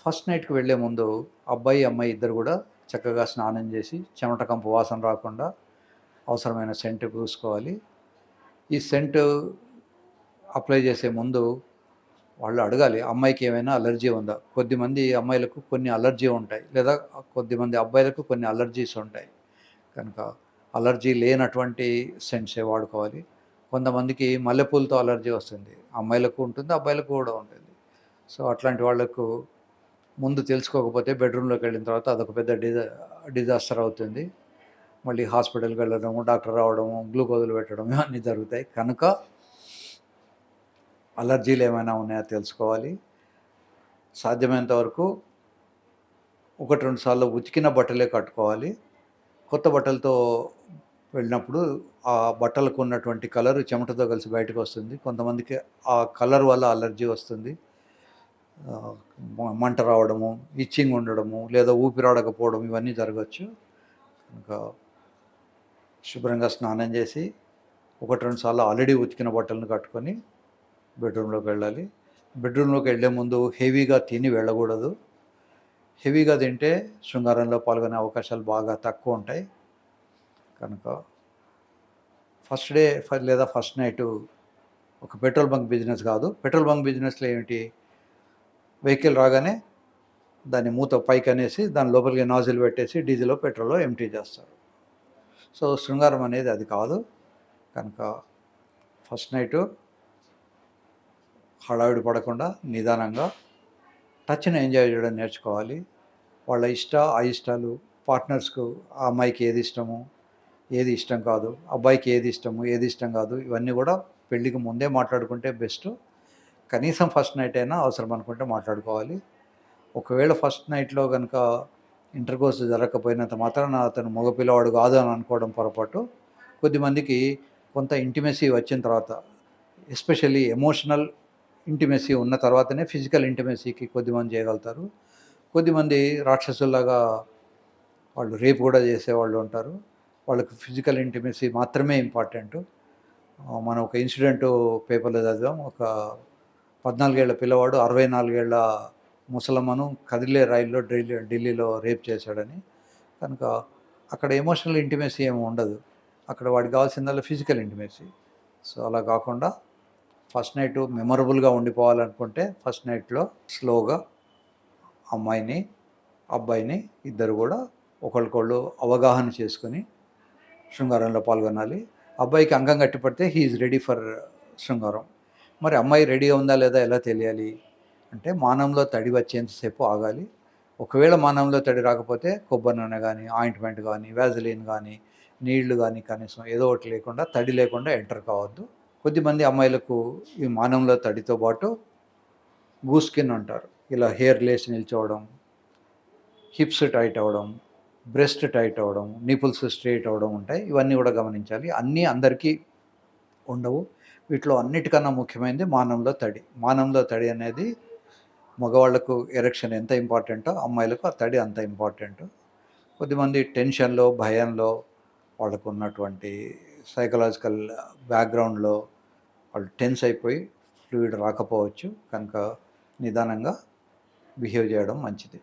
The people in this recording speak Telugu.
ఫస్ట్ నైట్‌కి వెళ్ళే ముందు అబ్బాయి, అమ్మాయి ఇద్దరు గూడా చక్కగా స్నానం చేసి, చెమట కంపు వాసన రాకుండా అవసరమైన సెంట్ పూసుకోవాలి. ఈ సెంట్ అప్లై చేసే ముందు వాళ్ళు అడగాలి, అమ్మాయికి ఏమైనా అలర్జీ ఉందా? కొద్దిమంది అమ్మాయిలకు కొన్ని అలర్జీ ఉంటాయి. లేదా కొద్దిమంది అబ్బాయిలకు కొన్ని అలర్జీస్ ఉంటాయి. కనుక అలర్జీ లేనటువంటి సెంట్సే వాడుకోవాలి. కొంతమందికి మల్లెపూలతో అలర్జీ వస్తుంది. అమ్మాయిలకు ఉంటుంది, అబ్బాయిలకు కూడా ఉంటుంది. సో, అట్లాంటి వాళ్ళకు ముందు తెలుసుకోకపోతే బెడ్‌రూమ్‌లోకి వెళ్ళిన తర్వాత అదొక పెద్ద డిజాస్టర్ అవుతుంది. మళ్ళీ హాస్పిటల్‌కి వెళ్ళడము, డాక్టర్ రావడము, గ్లూకోజులు పెట్టడం ఇవన్నీ జరుగుతాయి. కనుక అలర్జీలు ఏమైనా ఉన్నాయా తెలుసుకోవాలి. సాధ్యమైనంత వరకు 1, 2 సార్లు ఉతికిన బట్టలే కట్టుకోవాలి. కొత్త బట్టలతో వెళ్ళినప్పుడు ఆ బట్టలకు ఉన్నటువంటి కలర్ చెమటతో కలిసి బయటకొస్తుంది. కొంతమందికి ఆ కలర్ వల్ల అలర్జీ వస్తుంది. మంట రావడము, ఇచ్చింగ్ ఉండడము, లేదా ఊపిరాడకపోవడం ఇవన్నీ జరగచ్చు. ఇంకా శుభ్రంగా స్నానం చేసి 1, 2 సార్లు ఆల్రెడీ ఉతికిన బట్టలను కట్టుకొని బెడ్రూమ్‌లోకి వెళ్ళాలి. బెడ్రూమ్‌లోకి వెళ్ళే ముందు హెవీగా తిని వెళ్ళకూడదు. హెవీగా తింటే శృంగారంలో పాల్గొనే అవకాశాలు బాగా తక్కువ ఉంటాయి. కనుక ఫస్ట్ డే లేదా ఫస్ట్ నైటు ఒక పెట్రోల్ బంక్ బిజినెస్ కాదు. పెట్రోల్ బంక్ బిజినెస్‌లో ఏమిటి, వెహికల్ రాగానే దాన్ని మూత పైకనేసి దాని లోపలికి నాజిల్ పెట్టేసి డీజిలో, పెట్రోలో ఎంప్టీ చేస్తారు. సో, శృంగారం అనేది అది కాదు. కనుక ఫస్ట్ నైటు హడావిడి పడకుండా నిదానంగా టచ్‌ని ఎంజాయ్ చేయడం నేర్చుకోవాలి. వాళ్ళ అయిష్టాలు పార్ట్నర్స్‌కు ఆ అమ్మాయికి ఏది ఇష్టము, ఏది ఇష్టం కాదు, అబ్బాయికి ఏది ఇష్టము, ఏది ఇష్టం కాదు, ఇవన్నీ కూడా పెళ్ళికి ముందే మాట్లాడుకుంటే బెస్ట్. కనీసం ఫస్ట్ నైట్ అయినా అవసరం అనుకుంటే మాట్లాడుకోవాలి. ఒకవేళ ఫస్ట్ నైట్‌లో గనుక ఇంటర్‌కోర్స్ జరగకపోయినంత మాత్రాన అతను మగ పిల్లవాడు కాదు అని అనుకోవడం పొరపాటు. కొద్దిమందికి కొంత ఇంటిమెసీ వచ్చిన తర్వాత, ఎస్పెషల్లీ ఎమోషనల్ ఇంటిమెసీ ఉన్న తర్వాతనే ఫిజికల్ ఇంటిమెసీకి కొద్దిమంది చేయగలుగుతారు. కొద్దిమంది రాక్షసుల్లాగా వాళ్ళు రేప్ కూడా చేసేవాళ్ళు ఉంటారు. వాళ్ళకి ఫిజికల్ ఇంటిమెసీ మాత్రమే ఇంపార్టెంటు. మనం ఒక ఇన్సిడెంటు పేపర్‌లో చదివాం. ఒక 14 ఏళ్ల పిల్లవాడు 64 ఏళ్ల ముసలమ్మను కదిలే రైల్లో ఢిల్లీలో రేప్ చేశాడని. కనుక అక్కడ ఎమోషనల్ ఇంటిమెసీ ఏమి ఉండదు. అక్కడ వాడికి కావాల్సిందల్లా ఫిజికల్ ఇంటిమెసీ. సో, అలా కాకుండా ఫస్ట్ నైట్ మెమరబుల్‌గా ఉండిపోవాలనుకుంటే ఫస్ట్ నైట్‌లో స్లోగా అమ్మాయిని, అబ్బాయిని ఇద్దరు కూడా ఒకళ్ళకొళ్ళు అవగాహన చేసుకొని శృంగారంలో పాల్గొనాలి. అబ్బాయికి అంగం గట్టిపడితే హీ ఈజ్ రెడీ ఫర్ శృంగారం. మరి అమ్మాయి రెడీగా ఉందా లేదా ఎలా తెలియాలి అంటే, మానంలో తడి వచ్చేంతసేపు ఆగాలి. ఒకవేళ మానంలో తడి రాకపోతే కొబ్బరి నూనె కానీ, ఆయింట్మెంట్ కానీ, వ్యాజిలిన్ కానీ, నీళ్లు కానీ కనీసం ఏదో ఒకటి లేకుండా, తడి లేకుండా ఎంటర్ కావద్దు. కొద్దిమంది అమ్మాయిలకు ఈ మానంలో తడితో పాటు గూస్ స్కిన్ అంటారు. ఇలా హెయిర్ లేసి నిల్చోవడం, హిప్స్ టైట్ అవ్వడం, బ్రెస్ట్ టైట్ అవ్వడం, నిపుల్స్ స్ట్రెయిట్ అవ్వడం ఉంటాయి. ఇవన్నీ కూడా గమనించాలి. అన్నీ అందరికీ ఉండవు. వీటిలో అన్నిటికన్నా ముఖ్యమైనది మానంలో తడి. మానంలో తడి అనేది మగవాళ్లకు ఎరెక్షన్ ఎంత ఇంపార్టెంటో అమ్మాయిలకు ఆ తడి అంత ఇంపార్టెంట్. కొద్దిమంది టెన్షన్‌లో, భయంలో, వాళ్ళకు ఉన్నటువంటి సైకలాజికల్ బ్యాక్‌గ్రౌండ్‌లో వాళ్ళు టెన్స్ అయిపోయి ఫ్లూయిడ్ రాకపోవచ్చు. కనుక నిదానంగా బిహేవ్ చేయడం మంచిది.